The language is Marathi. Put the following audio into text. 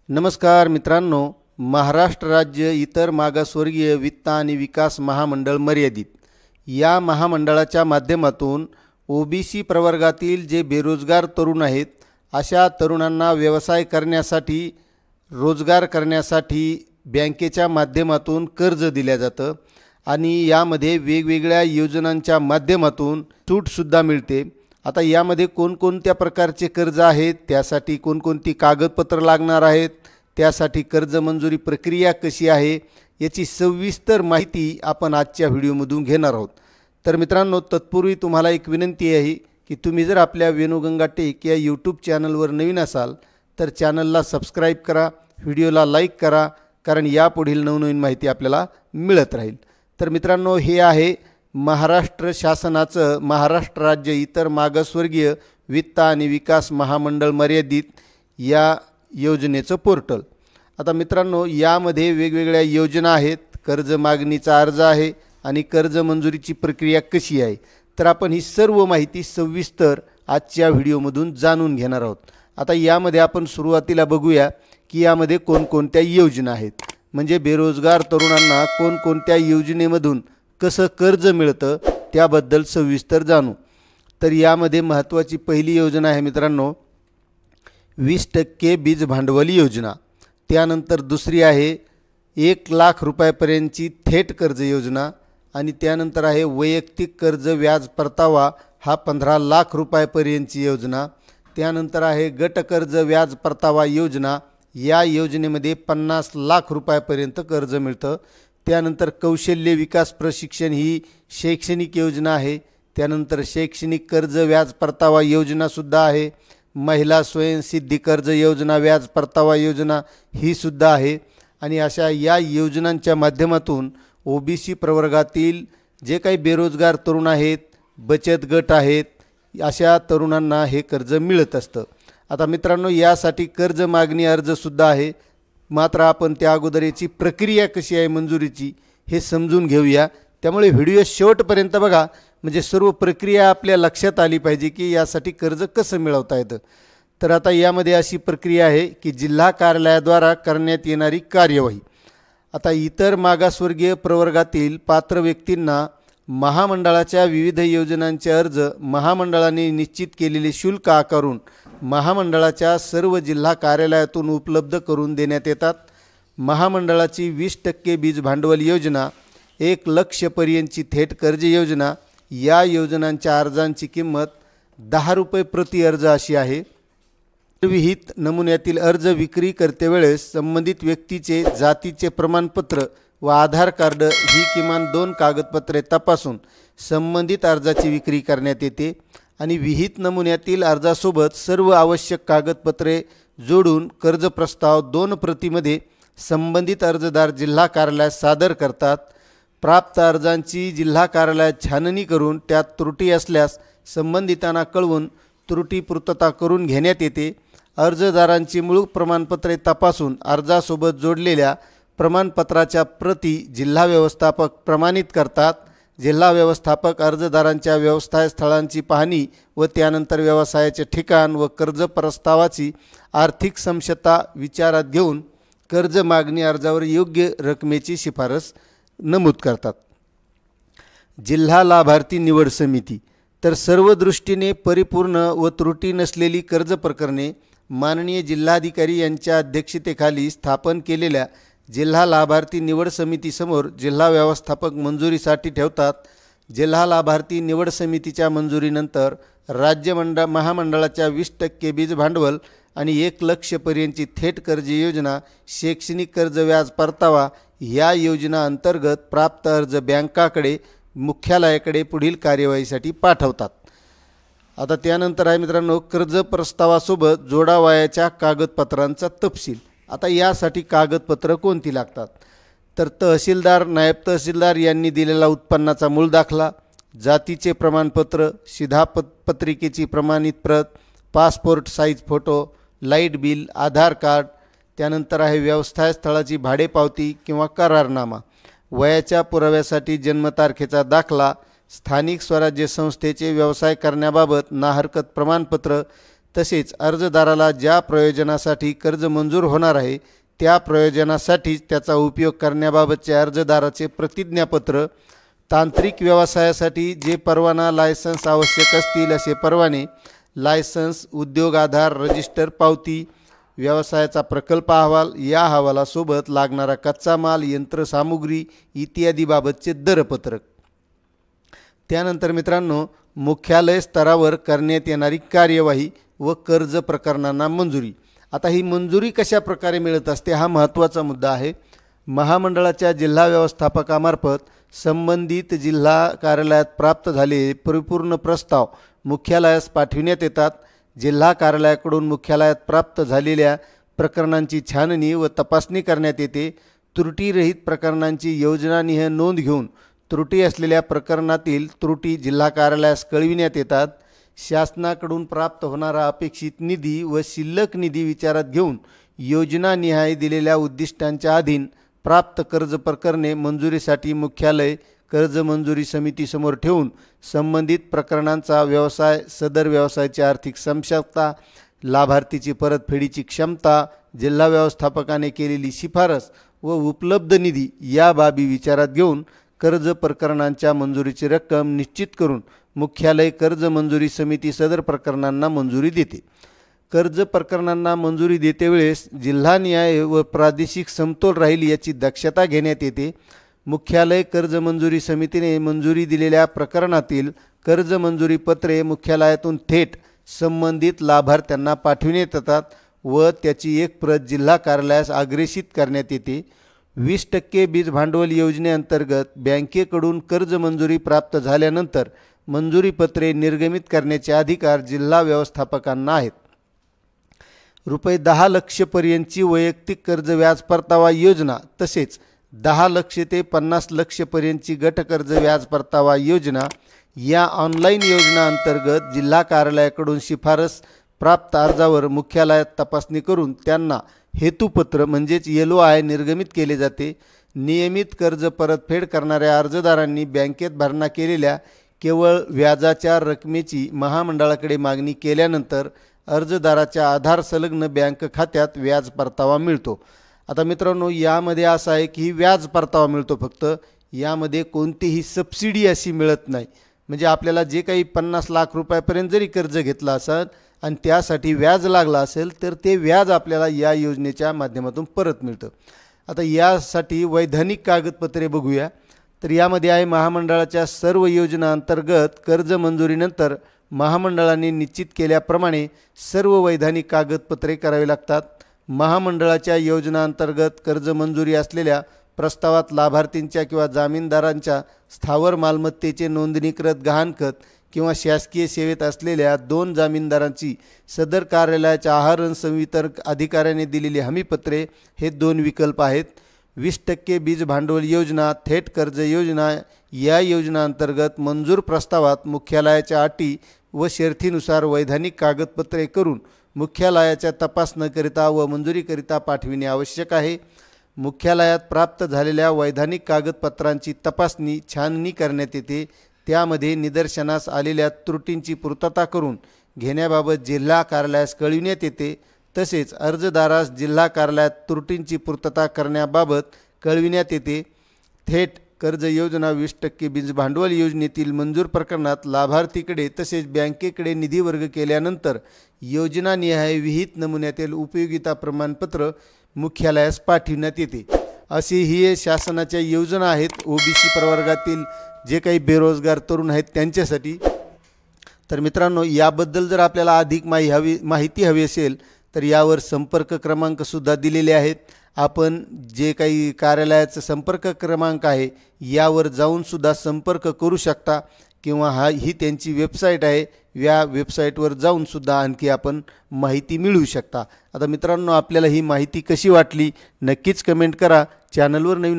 नमस्कार मित्रांनो, महाराष्ट्र राज्य इतर मागासवर्गीय वित्त आणि विकास महामंडळ मर्यादित या महामंडळाच्या माध्यमातून ओबीसी प्रवर्गातील जे बेरोजगार तरुण आहेत अशा तरुणांना व्यवसाय करण्यासाठी रोजगार करण्यासाठी बँकेच्या माध्यमातून कर्ज दिले जातं आणि यामध्ये वेगवेगळ्या योजनांच्या माध्यमातून सूटसुद्धा मिळते। आता यामध्ये कोणकोणत्या प्रकारचे कर्ज आहेत, त्यासाठी कोणकोणती कागदपत्र लागणार आहेत, त्यासाठी कर्ज मंजुरी प्रक्रिया कशी आहे याची सविस्तर माहिती आपण आजच्या व्हिडिओमधून घेणार आहोत। तर मित्रांनो, तत्पूर्वी तुम्हाला एक विनंती आहे की तुम्ही जर आपल्या वेणुगंगा टेक या यूट्यूब चॅनलवर नवीन असाल तर चॅनलला सबस्क्राईब करा, व्हिडिओला लाईक करा, कारण यापुढील नवनवीन माहिती आपल्याला मिळत राहील। तर मित्रांनो, हे आहे महाराष्ट्र शासनाचं महाराष्ट्र राज्य इतर मागासवर्गीय वित्त आणि विकास महामंडळ मर्यादित या योजनेचं पोर्टल। आता मित्रांनो, यामध्ये वेगवेगळ्या योजना आहेत, कर्ज मागणीचा अर्ज आहे आणि कर्ज मंजुरीची प्रक्रिया कशी आहे, तर आपण ही सर्व माहिती सविस्तर आजच्या व्हिडिओमधून जाणून घेणार आहोत। आता यामध्ये आपण सुरुवातीला बघूया की यामध्ये कोणकोणत्या योजना आहेत, म्हणजे बेरोजगार तरुणांना कोणकोणत्या योजनेमधून कसं कर्ज मिळतं त्याबद्दल सविस्तर जाणू। तर यामध्ये महत्त्वाची पहिली योजना आहे मित्रांनो 20% बीज भांडवल योजना। त्यानंतर दुसरी आहे 1 लाख रुपयापर्यंतची थेट कर्ज योजना आणि त्यानंतर आहे वैयक्तिक कर्ज व्याज परतावा हा 15 लाख रुपयापर्यंतची योजना। त्यानंतर आहे गट कर्ज व्याज परतावा योजना, या योजनेमध्ये 50 लाख रुपयापर्यंत कर्ज मिळतं। त्यानंतर कौशल्य विकास प्रशिक्षण ही शैक्षणिक योजना आहे। त्यानंतर शैक्षणिक कर्ज व्याज परतावा योजनासुद्धा आहे। महिला स्वयंसिद्धी कर्ज योजना व्याज परतावा योजना ही सुद्धा आहे। आणि अशा या योजनांच्या माध्यमातून ओबीसी प्रवर्गातील जे काही बेरोजगार तरुण आहेत, बचत गट आहेत, अशा तरुणांना हे कर्ज मिळत असतं। आता मित्रांनो, यासाठी कर्ज मागणी अर्जसुद्धा आहे, मात्र आपण त्या अगोदर याची प्रक्रिया कशी आहे मंजुरीची हे समजून घेऊया। त्यामुळे व्हिडिओ शेवटपर्यंत बघा, म्हणजे सर्व प्रक्रिया आपल्या लक्षात आली पाहिजे की यासाठी कर्ज कसं मिळवता येतं। तर आता यामध्ये अशी प्रक्रिया आहे की जिल्हा कार्यालयाद्वारा करण्यात येणारी कार्यवाही। आता इतर मागासवर्गीय प्रवर्गातील पात्र व्यक्तींना महामंडळाच्या विविध योजनांचे अर्ज महामंडळाने निश्चित केलेले शुल्क आकारून महामंडळाच्या सर्व जिल्हा कार्यालयातून उपलब्ध करून देण्यात येतात। महामंडळाची 20% बीज भांडवल योजना, 1 लाखापर्यंतची थेट कर्ज योजना, या योजनांच्या अर्जांची किंमत 10 रुपये प्रति अर्ज अशी आहे। विहित नमुन्यातील अर्ज विक्री करतेवेळेस संबंधित व्यक्तीचे जातीचे प्रमाणपत्र व आधार कार्ड ही किमान 2 कागदपत्रे तपासून संबंधित अर्जाची विक्री करण्यात येते आणि विहित नमुन्यातील अर्जासोबत सर्व आवश्यक कागदपत्रे जोडून कर्ज प्रस्ताव 2 प्रतीमध्ये संबंधित अर्जदार जिल्हा कार्यालयात सादर करतात। प्राप्त अर्जांची जिल्हा कार्यालयात छाननी करून त्यात त्रुटी असल्यास संबंधितांना कळवून त्रुटी पूर्तता करून घेण्यात येते। अर्जदारांची मूळ प्रमाणपत्रे तपासून अर्जासोबत जोडलेल्या प्रमाणपत्राच्या प्रती जिल्हा व्यवस्थापक प्रमाणित करतात। जिल्हा व्यवस्थापक अर्जदारांच्या व्यवसाय स्थळांची पाहणी व त्यानंतर व्यवसायाचे ठिकाण व कर्ज प्रस्तावाची आर्थिक क्षमता विचारात घेऊन कर्ज मागणी अर्जावर योग्य रकमेची शिफारस नमूद करतात। जिल्हा लाभार्थी निवड समिती, तर सर्व दृष्टीने परिपूर्ण व त्रुटी नसलेली कर्ज प्रकरणे माननीय जिल्हाधिकारी यांच्या अध्यक्षतेखाली स्थापन केलेल्या जिल्हा लाभार्थी निवड समितीसमोर जिल्हा व्यवस्थापक मंजुरीसाठी ठेवतात। जिल्हा लाभार्थी निवड समितीच्या मंजुरीनंतर राज्य महामंडळाच्या 20% बीज भांडवल आणि 1 लाखापर्यंतची थेट कर्ज योजना, शैक्षणिक कर्ज व्याज परतावा या योजना अंतर्गत प्राप्त अर्ज बँकाकडे मुख्यालयाकडे पुढील कार्यवाहीसाठी पाठवतात। आता त्यानंतर आहे मित्रांनो कर्ज प्रस्तावासोबत जोडावयाच्या कागदपत्रांचा तपशील। आता यासाठी कागदपत्र कोणती लागतात, तर तहसीलदार, नायब तहसीलदार यांनी दिलेला उत्पन्नाचा मूळ दाखला, जातीचे प्रमाणपत्र, शिधापत्रिकेची प्रमाणित प्रत, passport size photo, light bill, Aadhaar card, त्यानंतर आहे व्यवसाय स्थळाची भाडेपावती किंवा करारनामा, वयाच्या पुराव्यासाठी जन्मतारखेचा दाखला, स्थानिक स्वराज्य संस्थेचे व्यवसाय करण्याबाबत नाहरकत प्रमाणपत्र, तसेच अर्जदाराला ज्या प्रयोजनासाठी कर्ज मंजूर होणार आहे त्या प्रयोजनासाठीच त्याचा उपयोग करण्याबाबतचे अर्जदाराचे प्रतिज्ञापत्र, तांत्रिक व्यवसायासाठी जे परवाना लायसन्स आवश्यक असतील असे परवाने, लायसन्स, उद्योग आधार, रजिस्टर पावती, व्यवसायाचा प्रकल्प अहवाल, या अहवालासोबत लागणारा कच्चा माल, यंत्रसामुग्री इत्यादी बाबतचे दरपत्रक. त्यानंतर मित्रांनो, मुख्यालय स्तरावर करण्यात येणारी कार्यवाही व कर्ज प्रकरणांना मंजुरी. आता ही मंजुरी कशा प्रकारे मिळत असते हा महत्त्वाचा मुद्दा आहे. महामंडळाच्या जिल्हा व्यवस्थापकामार्फत संबंधित जिल्हा कार्यालयात प्राप्त झालेले परिपूर्ण प्रस्ताव मुख्यालयास पाठविण्यात येतात. जिल्हा कार्यालयाकडून मुख्यालयात प्राप्त झालेल्या प्रकरणांची छाननी व तपासणी करण्यात येते. त्रुटीरहित प्रकरणांची योजनानिहाय नोंद घेऊन त्रुटी असलेल्या प्रकरणातील त्रुटी जिल्हा कार्यालयास कळविण्यात येतात. शासनाकडून प्राप्त होणारा अपेक्षित निधी व शिल्लक निधी विचारात घेऊन योजनानिहाय दिलेल्या उद्दिष्टांच्या अधीन प्राप्त कर्ज प्रकरणे मंजुरीसाठी मुख्यालय कर्ज मंजुरी समितीसमोर ठेवून संबंधित प्रकरणांचा व्यवसाय, सदर व्यवसायाची आर्थिक क्षमता, लाभार्थीची परतफेडीची क्षमता, जिल्हा व्यवस्थापकाने केलेली शिफारस व उपलब्ध निधी या बाबी विचारात घेऊन कर्ज प्रकरणांच्या मंजुरीची रक्कम निश्चित करून मुख्यालय कर्ज मंजुरी समिती सदर प्रकरणांना मंजुरी देते. कर्ज प्रकरणांना मंजुरी देतेवेळेस जिल्हानिहाय व प्रादेशिक समतोल राहील याची दक्षता घेण्यात येते. मुख्यालय कर्ज मंजुरी समितीने मंजुरी दिलेल्या प्रकरणातील कर्ज मंजुरी पत्रे मुख्यालयातून थेट संबंधित लाभार्थ्यांना पाठविण्यात येतात व त्याची एक प्रत जिल्हा कार्यालयास अग्रेषित करण्यात येते. 20% बीज भांडवल योजनेअंतर्गत बँकेकडून कर्ज मंजुरी प्राप्त झाल्यानंतर मंजुरी पत्रे निर्गमित करण्याचे अधिकार जिल्हा व्यवस्थापकांना आहेत. ₹10 लाखांपर्यंतची वैयक्तिक कर्ज व्याज परतावा योजना तसेच 10 लाख ते 50 लाखांपर्यंतची गट कर्ज व्याज परतावा योजना या ऑनलाईन योजनांतर्गत जिल्हा कार्यालयाकडून शिफारस प्राप्त अर्जावर मुख्यालयात तपासणी करून त्यांना हेतुपत्र म्हणजेच LOI निर्गमित केले जाते. नियमित कर्ज परतफेड करणाऱ्या अर्जदारांनी बँकेत भरणा केलेल्या केवळ व्याजाच्या रकमेची महामंडळाकडे मागणी केल्यानंतर अर्जदाराच्या आधार संलग्न बँक खात्यात व्याज परतावा मिळतो. आता मित्रांनो, यामध्ये असं आहे की व्याज परतावा मिळतो, फक्त यामध्ये कोणतीही सबसिडी अशी मिळत नाही. म्हणजे आपल्याला जे काही 50 लाख रुपयापर्यंत जरी कर्ज घेतलं असेल आणि त्यासाठी व्याज लागला असेल तर ते व्याज आपल्याला या योजनेच्या माध्यमातून परत मिळतं. आता यासाठी वैधानिक कागदपत्रे बघूया. तर यामध्ये आहे महामंडळाच्या सर्व योजना अंतर्गत कर्ज मंजुरीनंतर महामंडळाने निश्चित केल्याप्रमाणे सर्व वैधानिक कागदपत्रे करावी लागतात. महामंडळाच्या योजना अंतर्गत कर्ज मंजुरी असलेल्या प्रस्तावात लाभार्थींच्या किंवा जामीनदारांच्या स्थावर मालमत्तेचे नोंदणीकृत गहाणखत किंवा शासकीय सेवेत असलेल्या 2 जामीनदारांची सदर कार्यालयाच्या आहार संवितरण अधिकाऱ्याने दिलेली हमीपत्रे हे 2 विकल्प आहेत. 20% बीज भांडवल योजना, थेट कर्ज योजना या योजनांतर्गत मंजूर प्रस्तावात मुख्यालयाच्या अटी व शर्तीनुसार वैधानिक कागदपत्रे करून मुख्यालयाच्या तपासणीकरिता व मंजुरीकरिता पाठविणे आवश्यक आहे. मुख्यालयात प्राप्त झालेल्या वैधानिक कागदपत्रांची तपासणी, छाननी करण्यात येते. त्यामध्ये निदर्शनास आलेल्या त्रुटींची पूर्तता करून घेण्याबाबत जिल्हा कार्यालयास कळविण्यात येते. तसेच अर्जदारास जिल्हा कार्यालयात त्रुटींची पूर्तता करण्याबाबत कळविण्यात येते. थेट कर्ज योजना 20% बीज भांडवल योजनेतील मंजूर प्रकरणात लाभार्थीकडे तसेच बँकेकडे निधी वर्ग केल्यानंतर योजनानिहाय विहित नमुन्यातील उपयोगिता प्रमाणपत्र मुख्यालयास पाठविण्यात येते. अशी ही शासनाच्या योजना आहेत OBC प्रवर्गातील जे काही बेरोजगार तरुण आहेत त्यांच्यासाठी. तर मित्रांनो, याबद्दल जर आपल्याला अधिक माहिती हवी असेल तर यावर संपर्क क्रमांकसुद्धा दिलेले आहेत. आपण जे काही कार्यालयाचा संपर्क क्रमांक आहे यावर जाऊनसुद्धा संपर्क करू शकता किंवा ही त्यांची वेबसाईट आहे, या वेबसाईटवर जाऊनसुद्धा आणखी आपण माहिती मिळवू शकता. आता मित्रांनो, आपल्याला ही माहिती कशी वाटली नक्कीच कमेंट करा. चॅनलवर नवीन